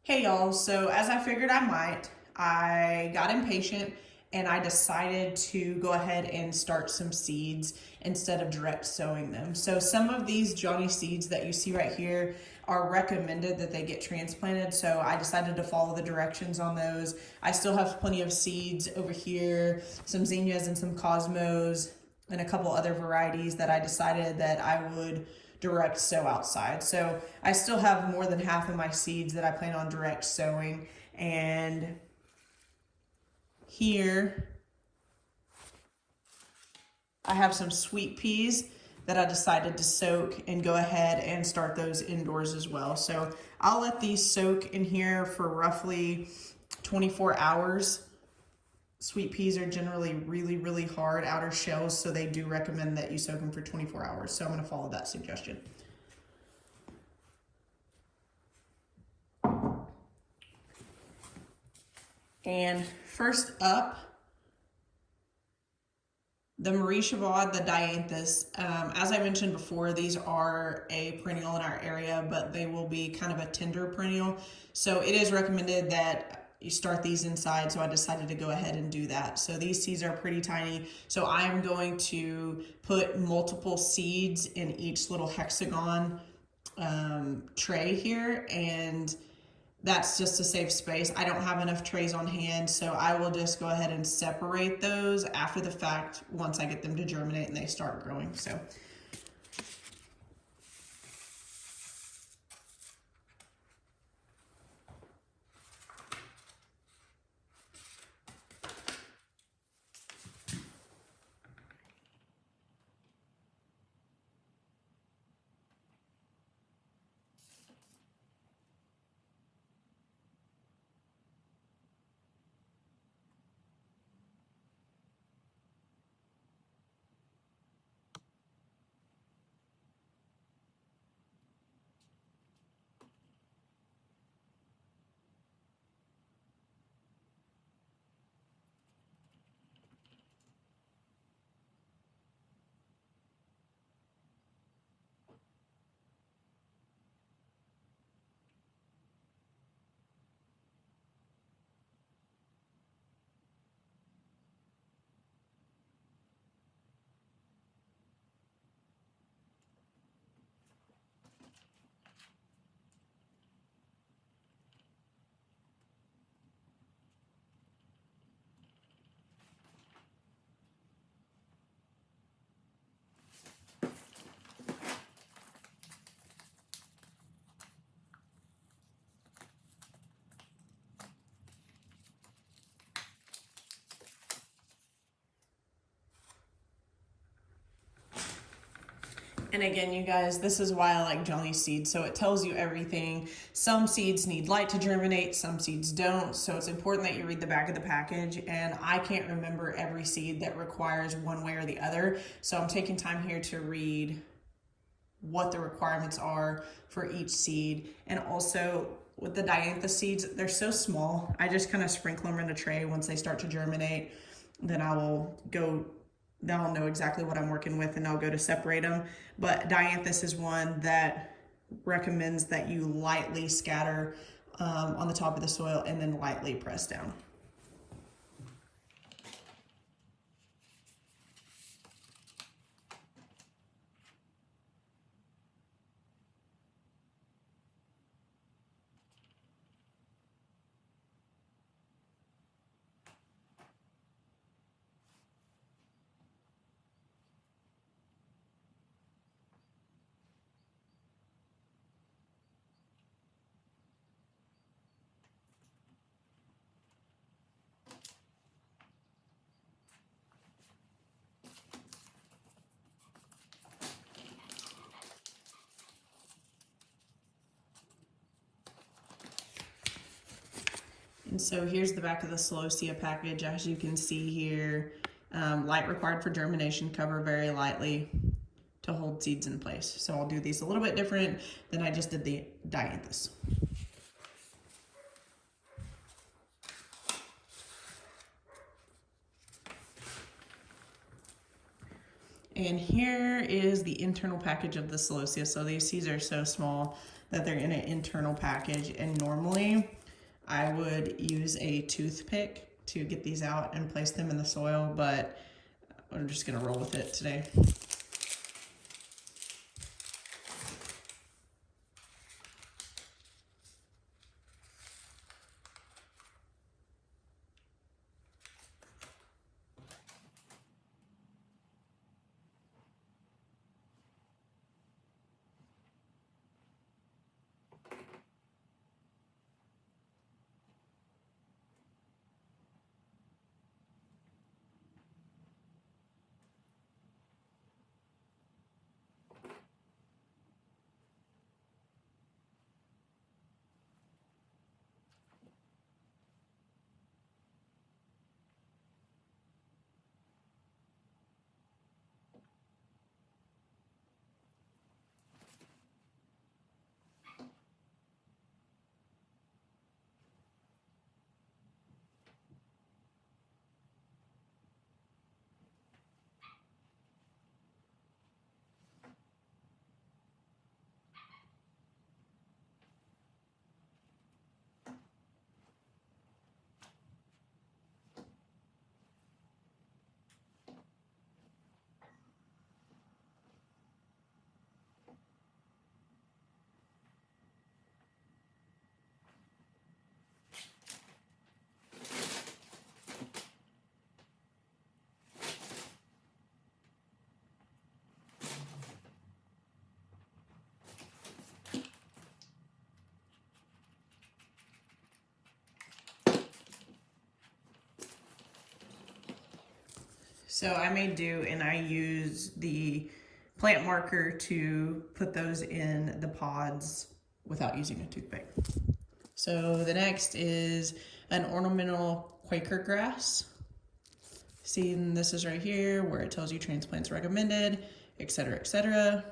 Hey y'all, so as I figured I might, I got impatient and I decided to go ahead and start some seeds instead of direct sowing them. So some of these Johnny seeds that you see right here are recommended that they get transplanted, so I decided to follow the directions on those. I still have plenty of seeds over here, some zinnias and some cosmos and a couple other varieties that I decided that I would direct sow outside. So I still have more than half of my seeds that I plan on direct sowing. And here I have some sweet peas that I decided to soak and go ahead and start those indoors as well. So I'll let these soak in here for roughly 24 hours. Sweet peas are generally really hard outer shells, so they do recommend that you soak them for 24 hours. So I'm going to follow that suggestion. And first up, the Marie Chavod, the dianthus. As I mentioned before, these are a perennial in our area, but they will be kind of a tender perennial. So it is recommended that you start these inside, so I decided to go ahead and do that. So these seeds are pretty tiny. So I'm going to put multiple seeds in each little hexagon tray here, and that's just to save space. I don't have enough trays on hand, so I will just go ahead and separate those after the fact once I get them to germinate and they start growing. So and again, you guys, this is why I like Johnny seeds. So it tells you everything. Some seeds need light to germinate, some seeds don't. So it's important that you read the back of the package. And I can't remember every seed that requires one way or the other. So I'm taking time here to read what the requirements are for each seed. And also with the dianthus seeds, they're so small. I just kind of sprinkle them in a tray once they start to germinate. Then I'll know exactly what I'm working with and I'll go to separate them. But dianthus is one that recommends that you lightly scatter on the top of the soil and then lightly press down. And so here's the back of the celosia package. As you can see here, light required for germination, cover very lightly to hold seeds in place. So I'll do these a little bit different than I just did the dianthus. And here is the internal package of the celosia. So these seeds are so small that they're in an internal package, and normally I would use a toothpick to get these out and place them in the soil, but I'm just gonna roll with it today. So I may do, and I use the plant marker to put those in the pods without using a toothpick. So the next is an ornamental Quaker grass. See, and this is right here where it tells you transplants recommended, etc., etc.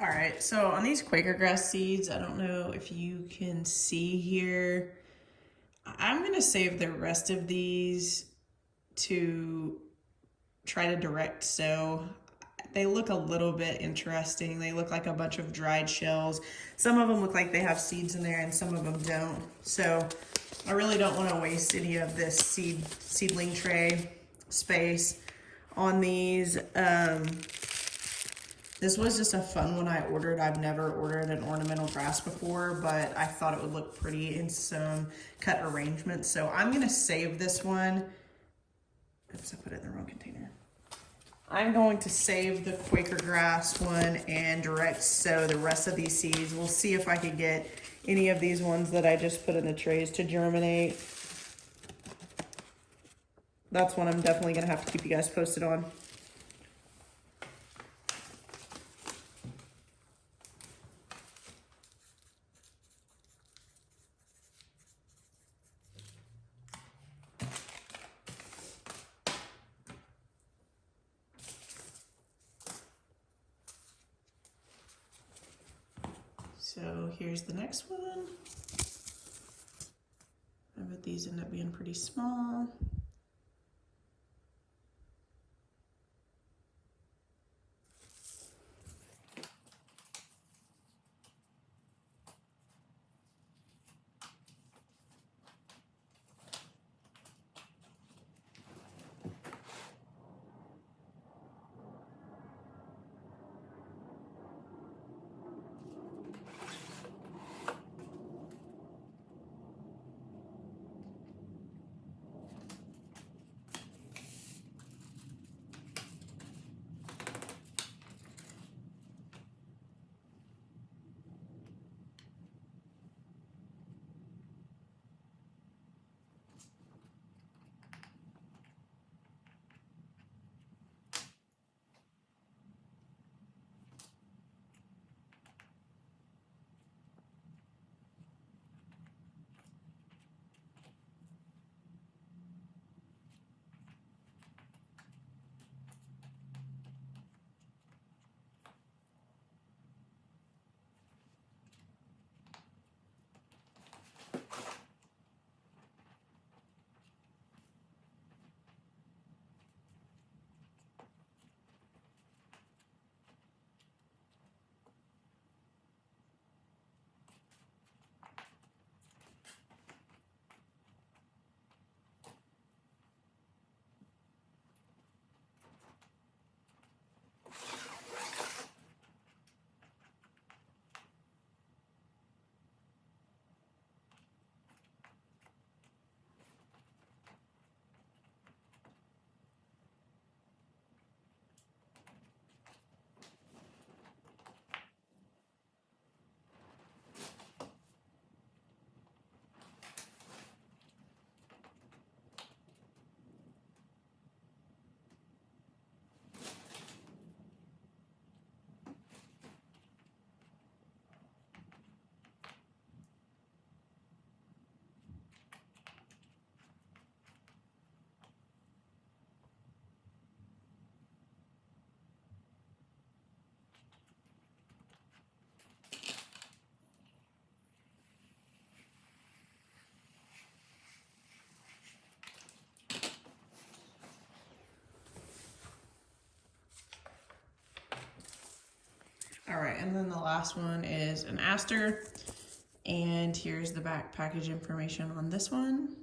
All right, so on these Quaker grass seeds, I don't know if you can see here, I'm gonna save the rest of these to try to direct sow. They look a little bit interesting. They look like a bunch of dried shells. Some of them look like they have seeds in there and some of them don't. So I really don't want to waste any of this seedling tray space on these. This was just a fun one I ordered. I've never ordered an ornamental grass before, but I thought it would look pretty in some cut arrangements. So I'm gonna save this one. Oops, I put it in the wrong container. I'm going to save the Quaker grass one and direct sow the rest of these seeds. We'll see if I could get any of these ones that I just put in the trays to germinate. That's one I'm definitely gonna have to keep you guys posted on. So here's the next one. I bet these end up being pretty small. All right, and then the last one is an aster. And here's the back package information on this one.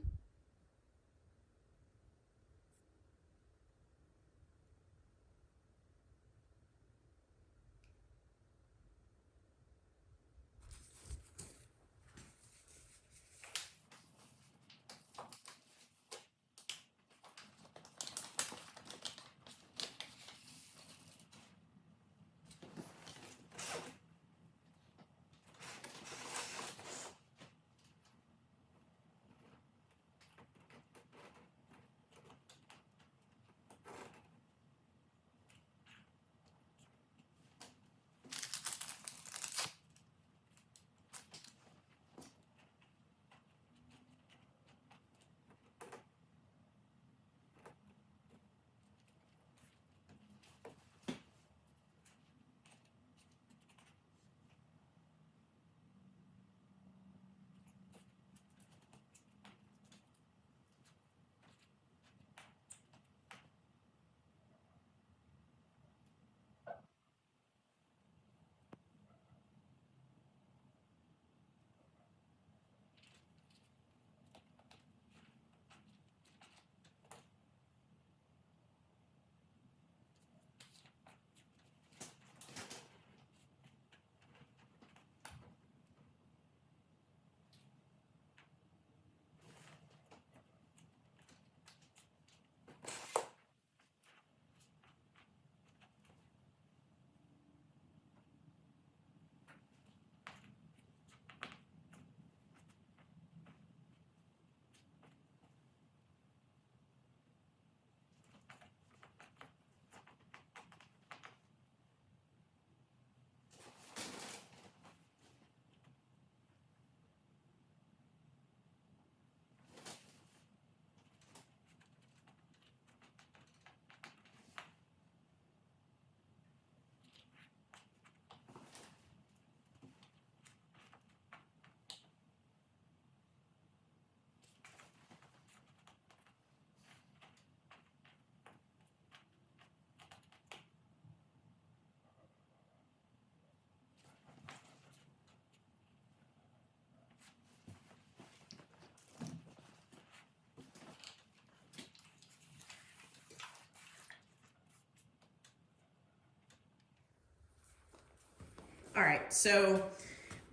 All right, so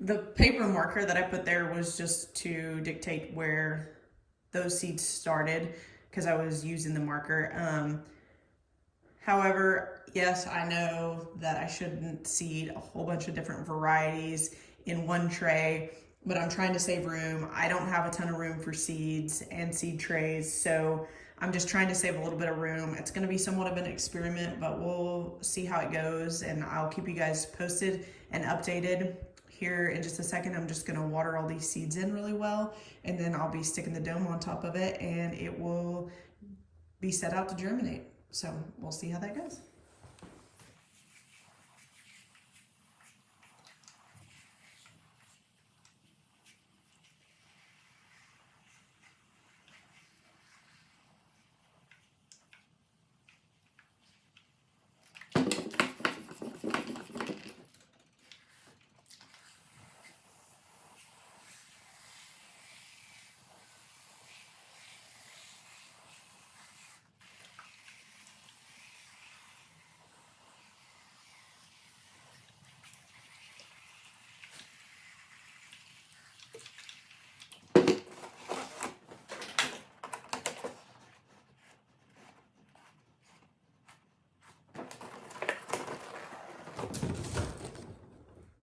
the paper marker that I put there was just to dictate where those seeds started because I was using the marker. However, yes, I know that I shouldn't seed a whole bunch of different varieties in one tray, but I'm trying to save room. I don't have a ton of room for seeds and seed trays, so I'm just trying to save a little bit of room. It's going to be somewhat of an experiment, but we'll see how it goes, and I'll keep you guys posted and updated. Here in just a second, I'm just going to water all these seeds in really well, and then I'll be sticking the dome on top of it, and it will be set out to germinate. So we'll see how that goes.